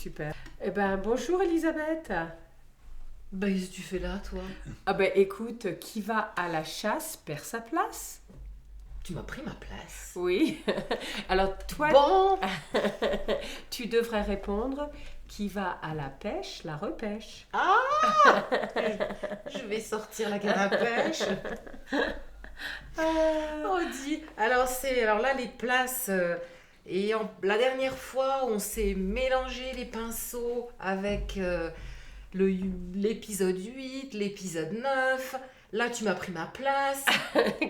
Super. Eh ben, bonjour Elisabeth. Ben, qu'est-ce que tu fais là, toi? Ah ben, écoute, qui va à la chasse perd sa place. Tu m'as pris ma place. Oui. Alors, toi, Bon, tu devrais répondre qui va à la pêche, la repêche. je vais sortir la canne à pêche. Ah, Oh, dis. Alors là, les places. La dernière fois, on s'est mélangé les pinceaux avec l'épisode 8, l'épisode 9. Là, tu m'as pris ma place.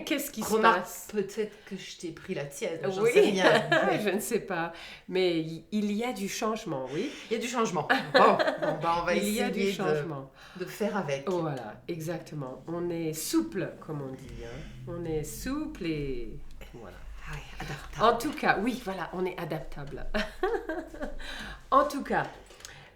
qu'est-ce qui se Remarque, passe? peut-être que je t'ai pris la tienne. J'en Oui, sais rien. je ne sais pas. Mais il y a du changement, oui. Il y a du changement. Bon, ben, on va Il y a du essayer changement. de faire avec. Voilà, exactement. On est souple, comme on dit. Hein. On est souple et voilà. Ah ouais, adaptable. En tout cas, oui, voilà, on est adaptable. En tout cas,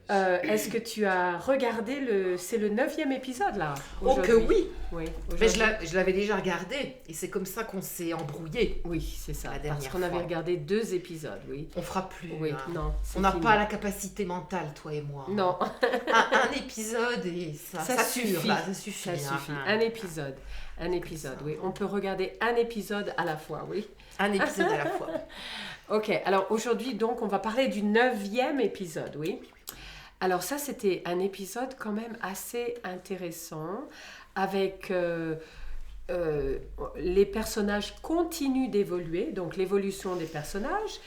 est-ce que tu as regardé c'est le 9e épisode là Oh que aujourd'hui? oui. Oui, Mais aujourd'hui. je l'avais déjà regardé et c'est comme ça qu'on s'est embrouillé. Oui, c'est ça. La Parce dernière qu'on avait fois. regardé 2 épisodes, oui. On fera plus. Oui, Hein. non, c'est On n'a fini. pas la capacité mentale, toi et moi. Non, Un épisode et ça suffit. là, ça suffit. Ça hein. suffit. Un épisode. Un épisode, oui. On peut regarder un épisode à la fois, oui. Un épisode à la fois. Ok, alors aujourd'hui, donc, on va parler du 9e épisode, oui. Alors ça, c'était un épisode quand même assez intéressant, avec les personnages continuent d'évoluer, donc l'évolution des personnages.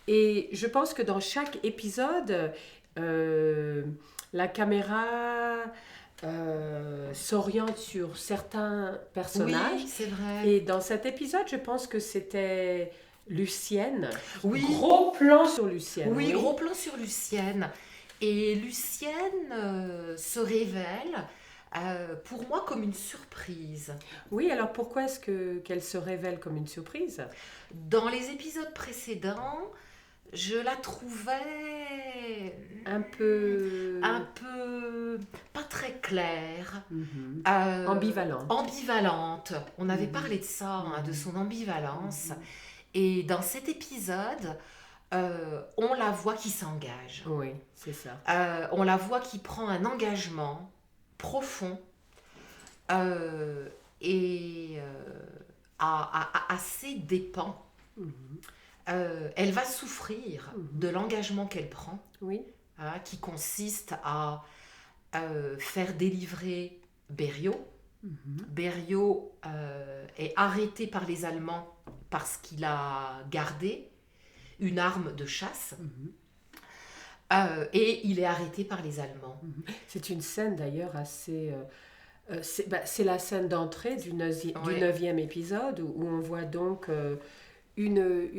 Et je pense que dans chaque épisode, la caméra s'oriente sur certains personnages. Oui, c'est vrai. Et dans cet épisode, je pense que c'était Lucienne. Oui. Gros plan sur Lucienne. Oui, gros plan sur Lucienne. Et Lucienne se révèle pour moi comme une surprise. Oui, alors pourquoi est-ce qu'elle se révèle comme une surprise? Dans les épisodes précédents, je la trouvais Un peu... un peu pas très claire, Mhm. euh, Ambivalente. ambivalente. On avait Mhm. parlé de ça, hein, de son ambivalence. Mhm. Et dans cet épisode, on la voit qui s'engage. Oui, c'est ça. On la voit qui prend un engagement profond euh, et à ses dépens. Mhm. Elle va souffrir de l'engagement qu'elle prend, Oui. hein, qui consiste à faire délivrer Berriot. Mhm. Berriot est arrêté par les Allemands parce qu'il a gardé une arme de chasse. Mhm. Et il est arrêté par les Allemands. Mhm. C'est une scène d'ailleurs assez... c'est la scène d'entrée du Ouais. 9e épisode où on voit donc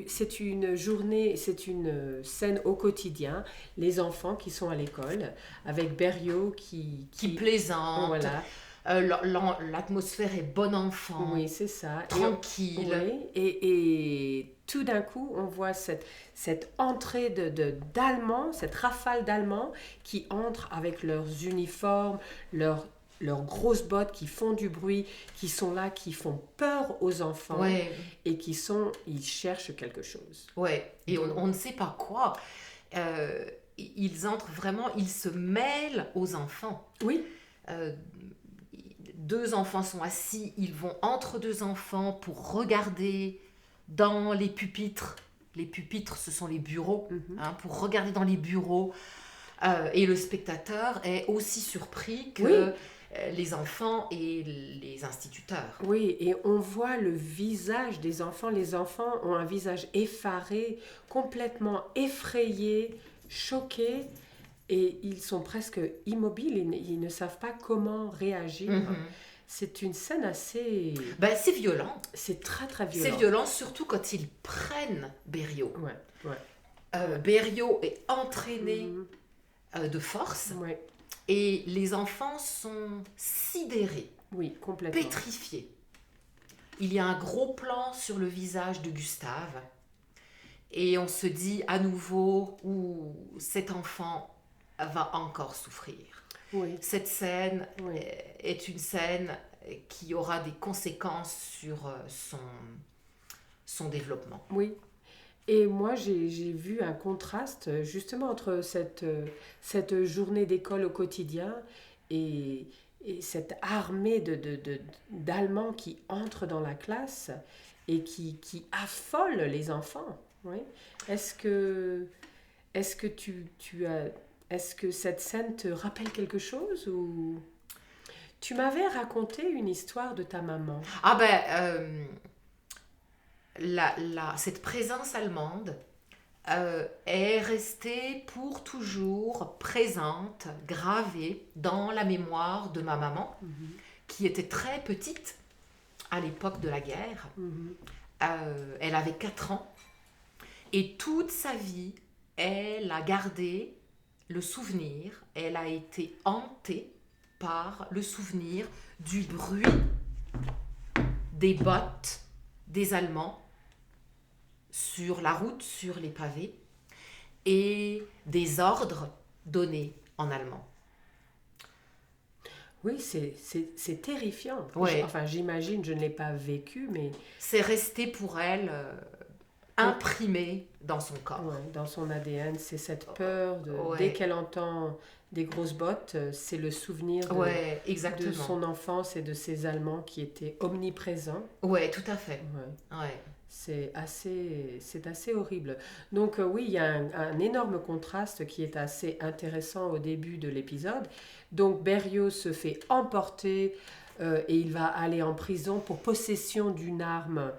c'est une journée, c'est une scène au quotidien, les enfants qui sont à l'école avec Berriot Qui plaisante. voilà, L'atmosphère est bon enfant, oui c'est ça. tranquille. Oui, et tout d'un coup on voit cette entrée d'Allemands, cette rafale d'Allemands qui entrent avec leurs uniformes, leurs grosses bottes qui font du bruit, qui sont là, qui font peur aux enfants Ouais, et ils cherchent quelque chose. ouais. Et on ne sait pas quoi. Ils entrent vraiment, ils se mêlent aux enfants. Oui, Euh, Deux enfants sont assis, ils vont entre deux enfants pour regarder dans les pupitres. Les pupitres, ce sont les bureaux, hein, pour regarder dans les bureaux. Et le spectateur est aussi surpris que Oui. Les enfants et les instituteurs. oui, et on voit le visage des enfants. Les enfants ont un visage effaré, complètement effrayé, choqué, et ils sont presque immobiles. Ils ne savent pas comment réagir. Mhm. C'est une scène assez... Ben, c'est violent. C'est très très violent. C'est violent, surtout quand ils prennent Berriot. Ouais, Berriot est entraîné Mhm. de force Ouais. et les enfants sont sidérés, Oui, complètement. pétrifiés. Il y a un gros plan sur le visage de Gustave et on se dit à nouveau où cet enfant va encore souffrir. Oui, Cette scène oui. est une scène qui aura des conséquences sur son développement. Oui. Et moi, j'ai vu un contraste justement entre cette journée d'école au quotidien et, et cette armée d'Allemands qui entrent dans la classe et qui affolent les enfants. Oui. Est-ce que, est-ce que tu as, est-ce que cette scène te rappelle quelque chose ou tu m'avais raconté une histoire de ta maman. Ah ben, cette présence allemande est restée pour toujours présente, gravée dans la mémoire de ma maman, qui était très petite à l'époque de la guerre. Elle avait 4 ans et toute sa vie, elle a gardé le souvenir, elle a été hantée par le souvenir du bruit des bottes des Allemands sur la route, sur les pavés, et des ordres donnés en allemand. Oui, c'est terrifiant. Ouais. Enfin, j'imagine, je ne l'ai pas vécu, mais... C'est resté pour elle imprimé dans son corps. Ouais, dans son ADN, c'est cette peur de... Ouais. Dès qu'elle entend des grosses bottes, c'est le souvenir Ouais, de exactement. son enfance et de ces Allemands qui étaient omniprésents. Ouais, tout à fait. Ouais. C'est assez horrible. Donc oui, il y a un énorme contraste qui est assez intéressant au début de l'épisode. Donc Berrios se fait emporter et il va aller en prison pour possession d'une arme,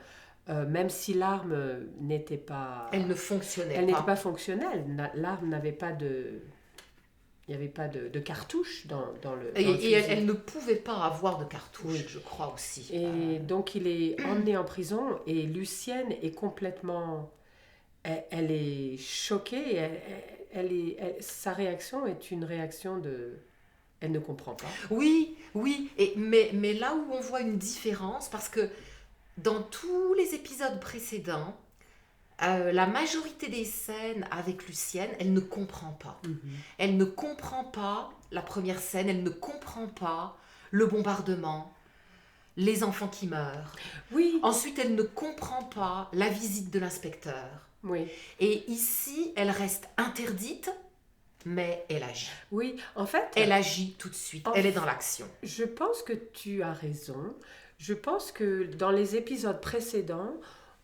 même si l'arme n'était pas... Elle ne fonctionnait Elle pas. n'était pas fonctionnelle. L'arme n'avait pas de... Il n'y avait pas de cartouche dans le Et elle ne pouvait pas avoir de cartouche, oui. Je crois aussi. Et donc il est emmené en prison et Lucienne est complètement... Elle est choquée. Sa réaction est une réaction de... Elle ne comprend pas. Oui, mais là où on voit une différence, parce que dans tous les épisodes précédents, la majorité des scènes avec Lucienne, elle ne comprend pas. Elle ne comprend pas la première scène, elle ne comprend pas le bombardement, les enfants qui meurent. Oui. Ensuite, elle ne comprend pas la visite de l'inspecteur. Oui. Et ici, elle reste interdite, mais elle agit. Oui, en fait... Elle agit tout de suite, elle est dans l'action. Je pense que tu as raison. Je pense que dans les épisodes précédents,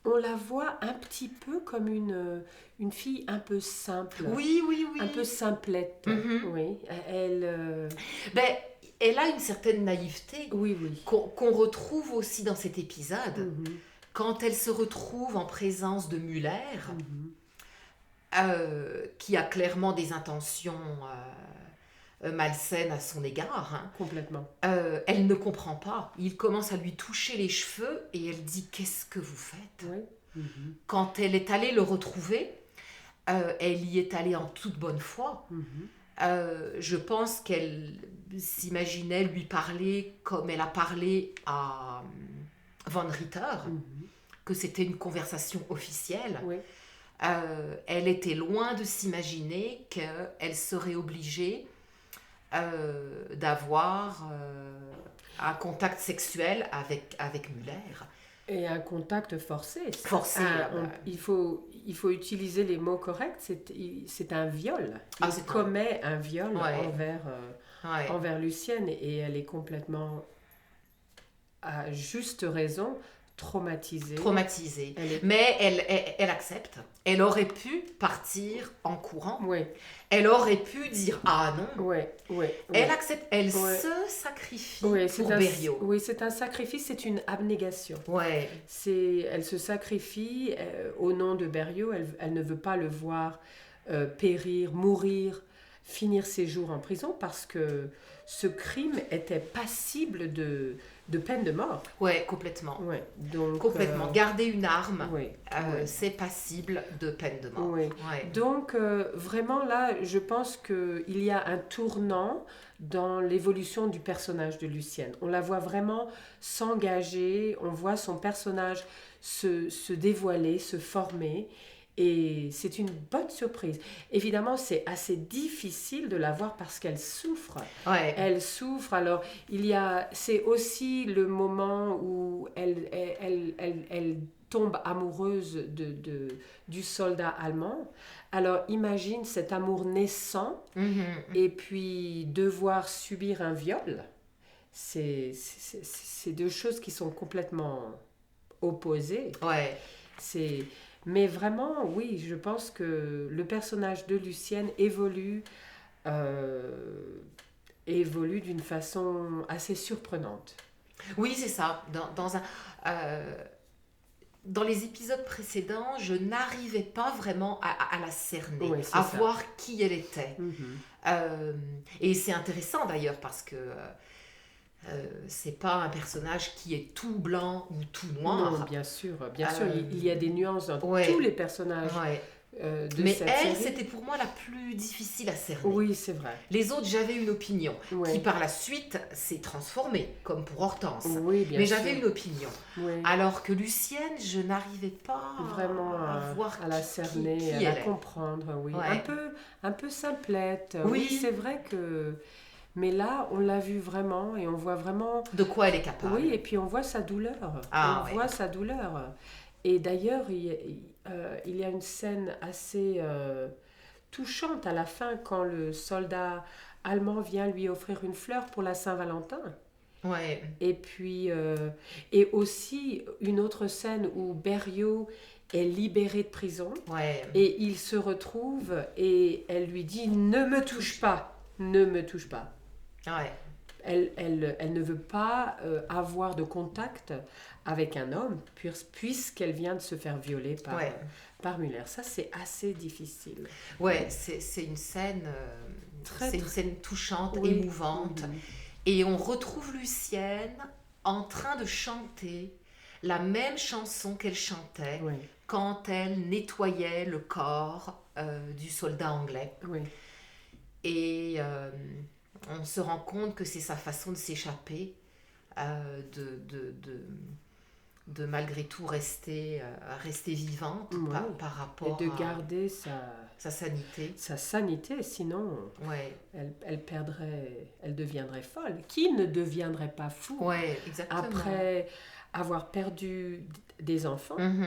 on la voit un petit peu comme une fille un peu simple. Oui. Un peu simplette. Oui. Elle a une certaine naïveté oui. qu'on retrouve aussi dans cet épisode. Quand elle se retrouve en présence de Muller, qui a clairement des intentions malsaines à son égard. Complètement. Elle ne comprend pas. Il commence à lui toucher les cheveux et elle dit « Qu'est-ce que vous faites ?» Quand elle est allée le retrouver, elle y est allée en toute bonne foi. Je pense qu'elle s'imaginait lui parler comme elle a parlé à Van Ritter, que c'était une conversation officielle. Oui. Elle était loin de s'imaginer qu'elle serait obligée d'avoir un contact sexuel avec Muller. Et un contact forcé. Forcé. Il faut utiliser les mots corrects. C'est un viol. Il commet un viol envers Lucienne et elle est complètement, à juste raison, traumatisée. Mais elle accepte. Elle aurait pu partir en courant. Oui. Elle aurait pu dire « Ah non ». Elle accepte. Elle se sacrifie pour Berrios. Oui, c'est un sacrifice, c'est une abnégation. Elle se sacrifie au nom de Berrios. Elle ne veut pas le voir périr, mourir, finir ses jours en prison parce que ce crime était passible de peine de mort. Oui, complètement. Donc, complètement. Garder une arme, c'est passible de peine de mort. Donc, vraiment, là, je pense qu'il y a un tournant dans l'évolution du personnage de Lucienne. On la voit vraiment s'engager, on voit son personnage se dévoiler, se former. Et c'est une bonne surprise. Évidemment, c'est assez difficile de la voir parce qu'elle souffre. Ouais. Elle souffre. Alors, c'est aussi le moment où elle tombe amoureuse du soldat allemand. Alors, imagine cet amour naissant et puis devoir subir un viol. C'est deux choses qui sont complètement opposées. Ouais. Mais vraiment, oui, je pense que le personnage de Lucienne évolue d'une façon assez surprenante. Oui, c'est ça. Dans les épisodes précédents, je n'arrivais pas vraiment à la cerner, Oui, c'est à ça. voir qui elle était. Et c'est intéressant d'ailleurs parce que c'est pas un personnage qui est tout blanc ou tout noir. Non, bien sûr, il y a des nuances dans Ouais. tous les personnages Ouais. de Mais cette elle, série. c'était pour moi la plus difficile à cerner. Oui, c'est vrai. Les autres, j'avais une opinion, Ouais. qui par la suite s'est transformée, comme pour Hortense. Oui, bien Mais sûr. j'avais une opinion. Oui. Alors que Lucienne, je n'arrivais pas Vraiment voir à la qui cerner, à elle la est. comprendre, oui. Ouais. Un peu simplette. Oui. C'est vrai que... Mais là, on l'a vu vraiment et on voit vraiment... De quoi elle est capable. Oui, et puis on voit sa douleur. Ah, On ouais. voit sa douleur. Et d'ailleurs, il y a une scène assez touchante à la fin quand le soldat allemand vient lui offrir une fleur pour la Saint-Valentin. Ouais. Et puis, et aussi une autre scène où Berriot est libéré de prison Ouais. et il se retrouve et elle lui dit « Ne me touche pas, ne me touche pas ». Ouais. Elle ne veut pas avoir de contact avec un homme puisqu'elle vient de se faire violer Ouais. par Muller. Ça, c'est assez difficile. Ouais, c'est une scène, c'est une scène touchante, Oui. émouvante. Et on retrouve Lucienne en train de chanter la même chanson qu'elle chantait Oui. quand elle nettoyait le corps du soldat anglais. Oui. Et on se rend compte que c'est sa façon de s'échapper, de malgré tout rester vivante Oui. par rapport Et de à garder sa sanité. sa sanité, sinon Ouais, elle deviendrait folle. Qui ne deviendrait pas fou ouais, exactement. après avoir perdu des enfants, Mhm.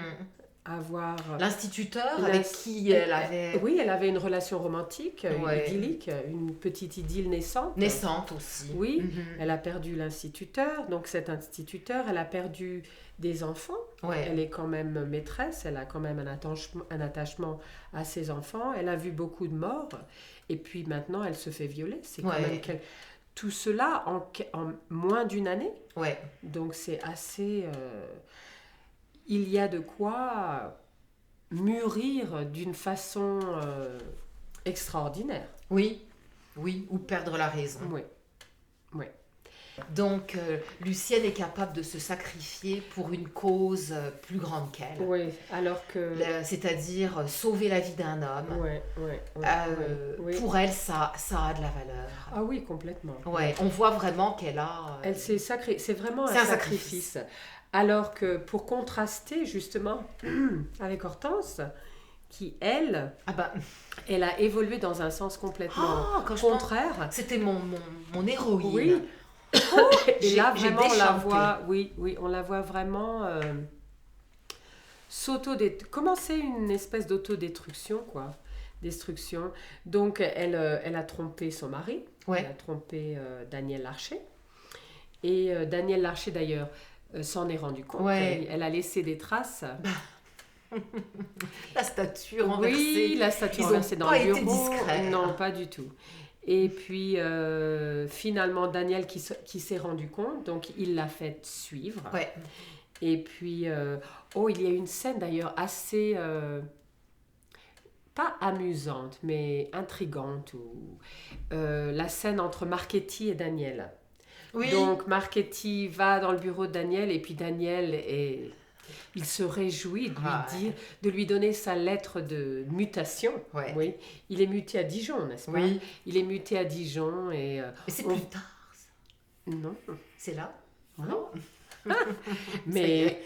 avoir... L'instituteur avec qui elle avait... Oui, elle avait une relation romantique, Ouais. idyllique, une petite idylle naissante. Naissante aussi. Oui, Mhm. elle a perdu l'instituteur, donc cet instituteur, elle a perdu des enfants. Ouais. Elle est quand même maîtresse, elle a quand même un attachement à ses enfants, elle a vu beaucoup de morts, et puis maintenant elle se fait violer. C'est quand Ouais. même tout cela en moins d'une année. Ouais. Donc c'est assez... il y a de quoi mûrir d'une façon extraordinaire. Oui, oui, ou perdre la raison. Oui, oui. Donc, Lucienne est capable de se sacrifier pour une cause plus grande qu'elle. Oui, alors que... C'est-à-dire sauver la vie d'un homme. Ouais, ouais, ouais, oui. Pour elle, ça a de la valeur. Ah oui, complètement. Ouais, on voit vraiment qu'elle a... Elle s'est c'est vraiment C'est un un sacrifice. Alors que pour contraster justement avec Hortense, qui elle, Ah bah, elle a évolué dans un sens complètement quand je contraire. c'était mon héroïne. Oui. Et là j'ai vraiment on la déchanté. voit, oui, on la voit vraiment commencer une espèce d'autodestruction quoi. Destruction. Donc elle a trompé son mari, Ouais. elle a trompé Daniel Larcher. Et Daniel Larcher d'ailleurs s'en est rendu compte. Ouais. Elle a laissé des traces. La statue renversée. Oui, la statue Ils ont renversée dans pas le été bureau. discrets. Non, pas du tout. Et puis finalement Daniel qui s'est rendu compte, donc il l'a fait suivre. Ouais. Et puis il y a une scène d'ailleurs assez pas amusante mais intrigante la scène entre Marchetti et Daniel. Oui. Donc Marchetti va dans le bureau de Daniel et puis Daniel il se réjouit de lui donner sa lettre de mutation. Ouais. Oui, il est muté à Dijon, n'est-ce pas? Oui. Il est muté à Dijon et Mais c'est plus tard, ça. non. C'est là. Oui. Non. Mais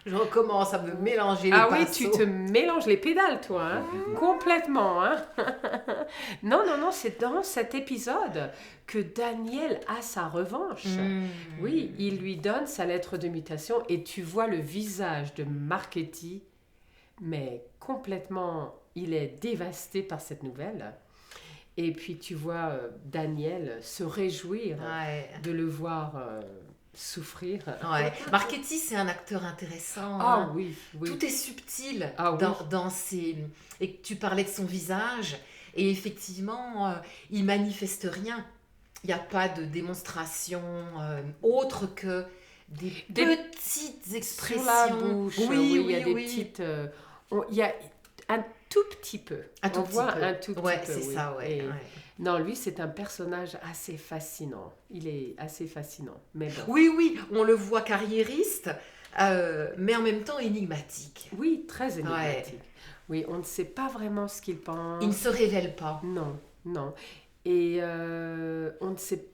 je recommence à me mélanger les ah oui, pinceaux. tu te mélanges les pédales, toi, hein, complètement. Hein. Non, non, non, c'est dans cet épisode que Daniel a sa revanche. Oui, il lui donne sa lettre de mutation et tu vois le visage de Marchetti, mais complètement, il est dévasté par cette nouvelle. Et puis tu vois Daniel se réjouir Ouais. de le voir souffrir. Ouais. Marchetti, c'est un acteur intéressant. Ah hein. oui, oui. Tout est subtil Ah oui. dans ses... Et tu parlais de son visage, et effectivement, il manifeste rien. Il n'y a pas de démonstration autre que des petites expressions. Sur la bouche, oui, il y a des oui. petites... il y a un tout petit peu. Un tout On petit voit peu. un tout petit Ouais, peu, c'est oui. ça, ouais. Et- ouais. Non, lui, c'est un personnage assez fascinant. Il est assez fascinant. Mais bon. Oui, oui, on le voit carriériste, mais en même temps énigmatique. Oui, très énigmatique. Oui, on ne sait pas vraiment ce qu'il pense. Il ne se révèle pas. Non, non. Et on ne sait...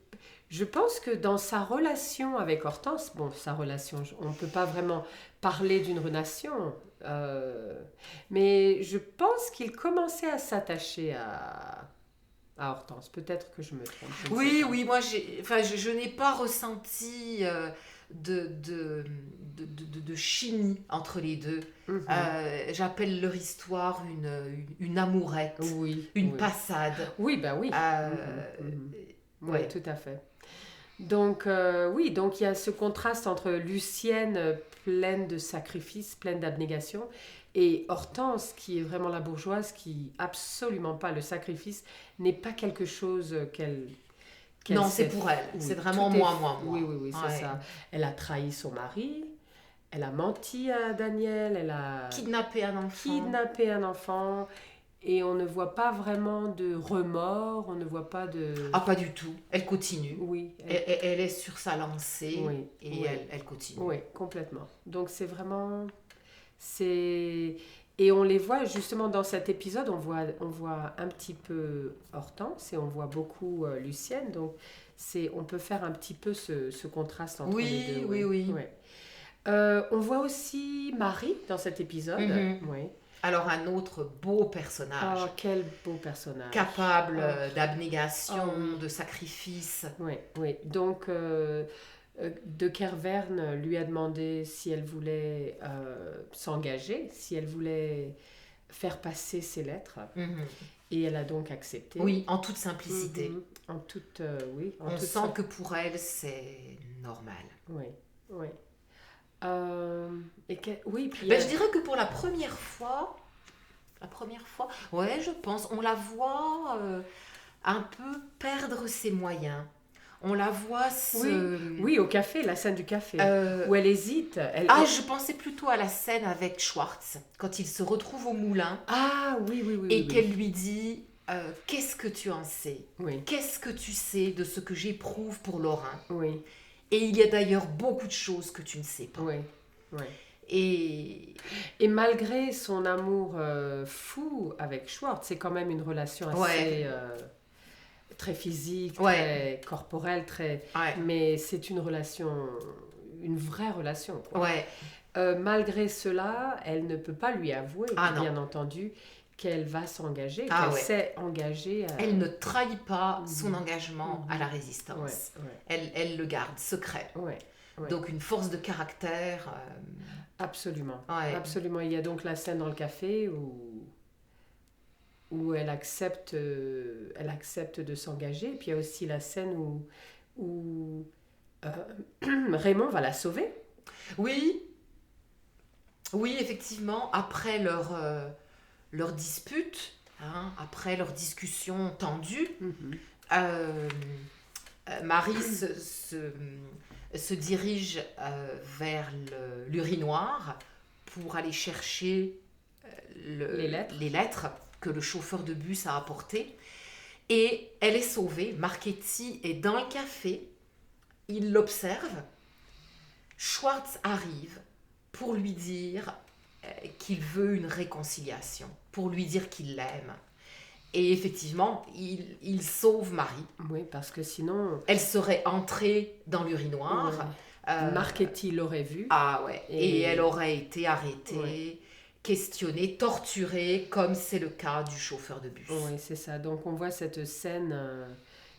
Je pense que dans sa relation avec Hortense, bon, sa relation, on ne peut pas vraiment parler d'une relation, mais je pense qu'il commençait à s'attacher à Hortense. Peut-être que je me trompe. je ne sais Oui, pas. oui, moi, je n'ai pas ressenti de chimie entre les deux. Mhm. J'appelle leur histoire une amourette, Oui, une oui. passade. Oui, ben oui. Euh, Mhm. Oui, ouais. tout à fait. Donc, oui, donc il y a ce contraste entre Lucienne pleine de sacrifices, pleine d'abnégation, et Hortense qui est vraiment la bourgeoise, qui absolument pas le sacrifice, n'est pas quelque chose qu'elle Non, sait. c'est pour elle. Oui, C'est vraiment tout est- moi. Oui, oui, oui, c'est Ouais. ça. Elle a trahi son mari, elle a menti à Daniel, elle a Kidnapper un enfant. kidnappé un enfant, et on ne voit pas vraiment de remords, on ne voit pas de... Ah, pas du tout. Elle continue. Oui, Elle est sur sa lancée Oui, et oui. elle continue. Oui, complètement. Donc c'est vraiment... C'est... Et on les voit justement dans cet épisode, on voit un petit peu Hortense et on voit beaucoup Lucienne. Donc on peut faire un petit peu ce contraste entre Oui, les deux. oui. Ouais. On voit aussi Marie dans cet épisode. Mhm. Oui. Alors, un autre beau personnage. Oh, quel beau personnage. Capable Oh. d'abnégation, Oh, oui. de sacrifice. Oui, oui. Donc, De Kervern lui a demandé si elle voulait s'engager, si elle voulait faire passer ses lettres, Mhm. et elle a donc accepté. Oui, en toute simplicité. Mhm. En toute, oui, en On toute sent sim- que pour elle, c'est normal. Oui, oui. Oui, puis Ben, je dirais que pour la première fois, ouais, je pense, on la voit un peu perdre ses moyens. On la voit se... oui, au café, la scène du café, Euh, où elle hésite. Ah, je pensais plutôt à la scène avec Schwartz, quand il se retrouve au moulin Ah, oui, oui, oui. et oui, qu'elle lui dit qu'est-ce que tu en sais? Oui, Qu'est-ce que tu sais de ce que j'éprouve pour Laurent? oui, Et il y a d'ailleurs beaucoup de choses que tu ne sais pas. oui, oui. Et Et malgré son amour fou avec Schwartz, c'est quand même une relation assez Ouais. très physique, Ouais. très corporelle, ouais, mais c'est une relation, une vraie relation, quoi. ouais, Malgré cela, elle ne peut pas lui avouer, Ah non. bien entendu, qu'elle va s'engager, Ah qu'elle ouais. s'est engagée. elle ne trahit pas son Mhm. engagement à la Ouais, résistance. ouais, Elle le garde secret. ouais, ouais. Donc une force de caractère. Absolument. Ouais. Absolument. Il y a donc la scène dans le café où elle accepte de s'engager. Et puis il y a aussi la scène où Raymond va la sauver. Oui, oui, effectivement, après leur dispute, hein, après leur discussion tendue, euh, Marie se dirige vers l'urinoir pour aller chercher les lettres que le chauffeur de bus a apportées. Et elle est sauvée. Marchetti est dans le café. Il l'observe. Schwartz arrive pour lui dire qu'il veut une réconciliation, pour lui dire qu'il l'aime. Et effectivement, il sauve Marie. Oui, parce que sinon... Elle serait entrée dans l'urinoir Marchetti l'aurait vu. Ah ouais. Et elle aurait été arrêtée, questionnée, torturée, comme c'est le cas du chauffeur de bus. Oui, c'est ça. Donc on voit cette scène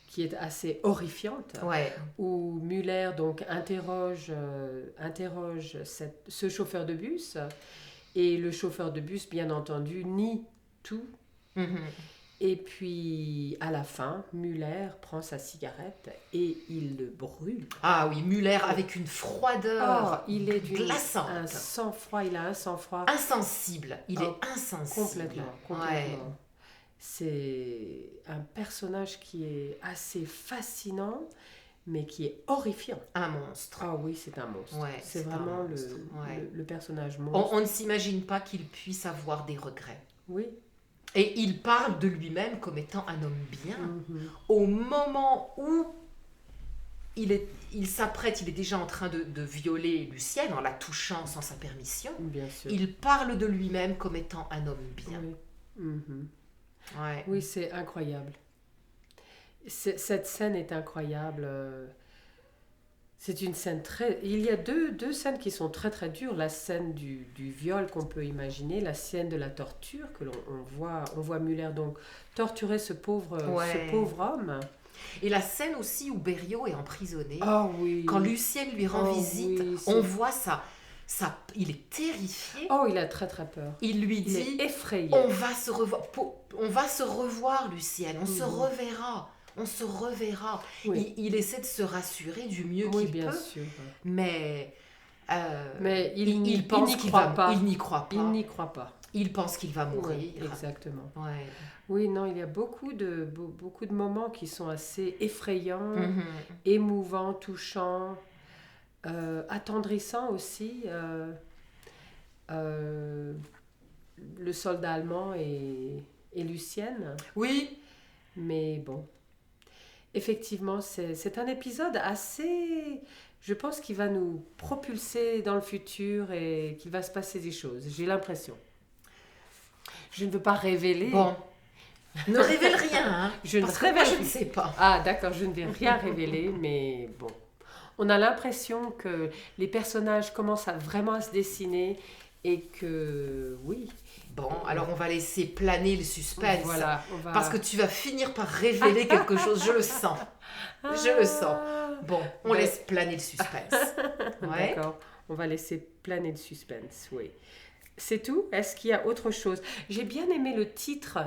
qui est assez horrifiante, Ouais. où Muller donc interroge ce chauffeur de bus, et le chauffeur de bus, bien entendu, nie tout. Mhm. Et puis, à la fin, Muller prend sa cigarette et il le brûle. Ah oui, Muller avec une froideur Il est glaçante. un sang-froid, il a un sang-froid. Insensible, il est insensible. Complètement. Ouais. C'est un personnage qui est assez fascinant, mais qui est horrifiant. Un monstre. Ah oui, c'est un monstre. Ouais, c'est vraiment un monstre. le personnage monstre. On ne s'imagine pas qu'il puisse avoir des regrets. Oui. Et il parle de lui-même comme étant un homme bien. Mhm. Au moment où il s'apprête, il est déjà en train de violer Lucienne en la touchant sans sa permission. Bien sûr. Il parle de lui-même comme étant un homme bien. Oui. Mhm. Ouais. Oui, c'est incroyable. Cette scène est incroyable. C'est une scène très... Il y a deux scènes qui sont très très dures. La scène du viol qu'on peut imaginer, la scène de la torture que on voit Muller donc torturer ce pauvre homme. Et la scène aussi où Berriot est emprisonné. Ah oui. Quand Lucienne lui rend visite, oui, on voit ça. Il est terrifié. Oh, il a très très peur. Il lui Il dit, est effrayé. on va se revoir, Lucienne. On se reverra. On se reverra. Oui. Il essaie de se rassurer du mieux Oui, qu'il bien peut. sûr. Mais il pense n'y qu'il croit va, pas. il n'y croit pas. Il n'y croit pas. Il pense qu'il va mourir. Oui, exactement. Ouais. Oui, non, il y a beaucoup de moments qui sont assez effrayants, Mhm. émouvants, touchants, attendrissants aussi. Le soldat allemand et Lucienne. Oui. Mais bon, effectivement, c'est un épisode assez... Je pense qu'il va nous propulser dans le futur et qu'il va se passer des choses. J'ai l'impression. Je ne veux pas révéler. Bon. Ne révèle rien, hein, Je ne parce que moi, révèle je ne sais pas. Ah, d'accord, je ne vais rien révéler, mais bon. On a l'impression que les personnages commencent vraiment à se dessiner et que, oui. Bon, alors on va laisser planer le suspense. Voilà, Parce que tu vas finir par révéler quelque chose, je le sens. Je le sens. Bon, on laisse planer le suspense. Ouais. D'accord, on va laisser planer le suspense, oui. C'est tout? Est-ce qu'il y a autre chose? J'ai bien aimé le titre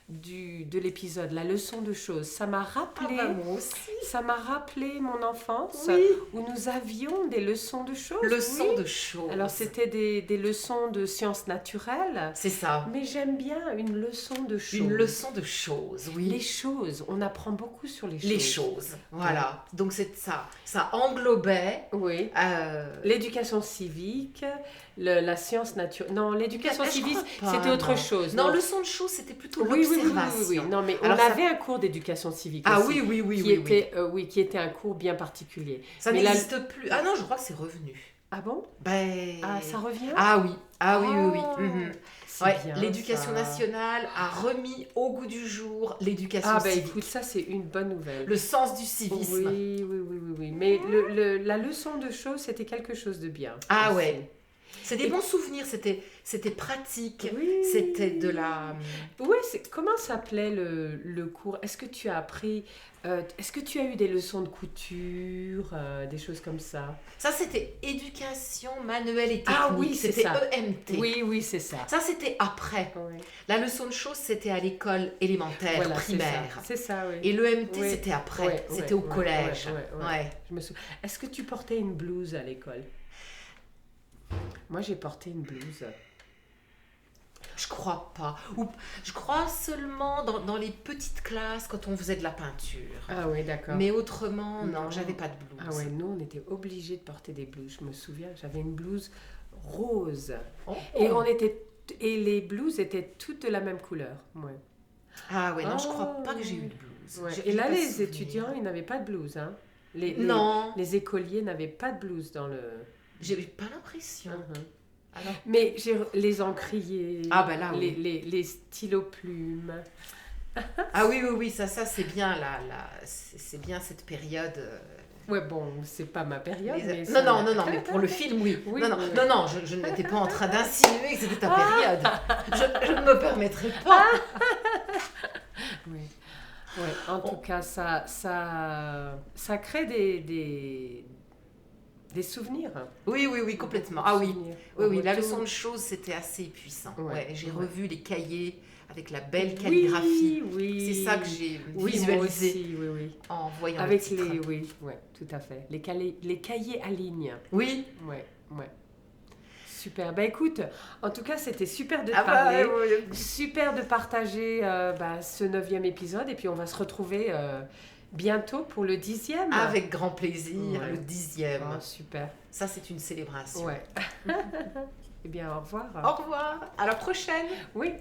de l'épisode, la leçon de choses. Ça m'a rappelé, moi aussi. ça m'a rappelé mon enfance, Oui. où nous avions des leçons de choses. Leçon oui. de choses. Alors c'était des leçons de sciences naturelles. C'est ça. Mais j'aime bien une leçon de choses. Une leçon de choses, oui. Les choses, on apprend beaucoup sur les choses. Les choses, voilà. Donc c'est ça. Ça englobait. Oui. L'éducation civique, la science naturelle. Non, l'éducation Je civique, crois pas, c'était autre non. chose. Non, leçon de choses, c'était plutôt oui, l'observation. oui. Non, mais Alors on avait un cours d'éducation civique Ah aussi, oui. qui était un cours bien particulier. Ça Mais n'existe plus. Ah non, je crois que c'est revenu. Ah bon? Ben... Ah, ça revient? Ah oui. Ah, Mhm. c'est Ouais, bien, l'éducation ça. nationale a remis au goût du jour l'éducation Ah ben civique. écoute, ça c'est une bonne nouvelle. Le sens du civisme. Oui. Mais la leçon de choses, c'était quelque chose de bien. Ah aussi. ouais. C'est des bons souvenirs, c'était pratique, Oui. c'était de la... Oui, comment s'appelait le cours? Est-ce que tu as appris, est-ce que tu as eu des leçons de couture, des choses comme ça? Ça, c'était éducation manuelle et technique. Ah oui, c'est c'était ça. EMT. Oui, c'est ça. Ça, c'était après. Oui. La leçon de choses, c'était à l'école élémentaire, Voilà, primaire. c'est ça, oui. Et l'EMT, Oui. c'était après. Ouais, c'était au collège. Ouais. Je me souviens. Est-ce que tu portais une blouse à l'école? Moi, j'ai porté une blouse. Je crois pas. Ou je crois seulement dans les petites classes quand on faisait de la peinture. Ah oui, d'accord. Mais autrement, Non. non, j'avais pas de blouse. Ah ouais, nous, on était obligés de porter des blouses. Je me souviens, j'avais une blouse rose. Oh. Et les blouses étaient toutes de la même couleur. Ouais. Ah ouais, non, je Oh. crois pas que j'ai eu de blouse. Ouais. J'ai Et là, pas les souvenir. étudiants, ils n'avaient pas de blouse. Hein. Non. Les écoliers n'avaient pas de blouse dans le... J'ai pas l'impression. Mhm. Alors, Mais les encriers, Ah, bah là, oui. les stylos-plumes. ah oui, ça c'est bien c'est bien cette période. Ouais, bon, c'est pas ma période. Mais non, mais pour le film, oui. Oui, non, je n'étais pas en train d'insinuer que c'était ta période. Je ne me permettrai pas. Oui. Ouais, en tout cas, ça crée des souvenirs. Oui, complètement. Des Ah oui, souvenirs. oui, la Retour. leçon de choses, c'était assez puissant. Ouais, J'ai ouais. revu les cahiers avec la belle calligraphie. Oui. C'est ça que j'ai Oui, visualisé moi aussi, oui. en voyant Avec le titre. oui, ouais, tout à fait. Les cahiers à ligne. Oui. Ouais. Super. Bah écoute, en tout cas, c'était super de te Ah bah, parler. ouais. Super de partager ce 9e épisode. Et puis, on va se retrouver bientôt pour le 10e. Avec grand plaisir, Ouais. le 10e. Oh, super. Ça, c'est une célébration. Ouais. Eh bien, au revoir. Au revoir, à la prochaine. Oui.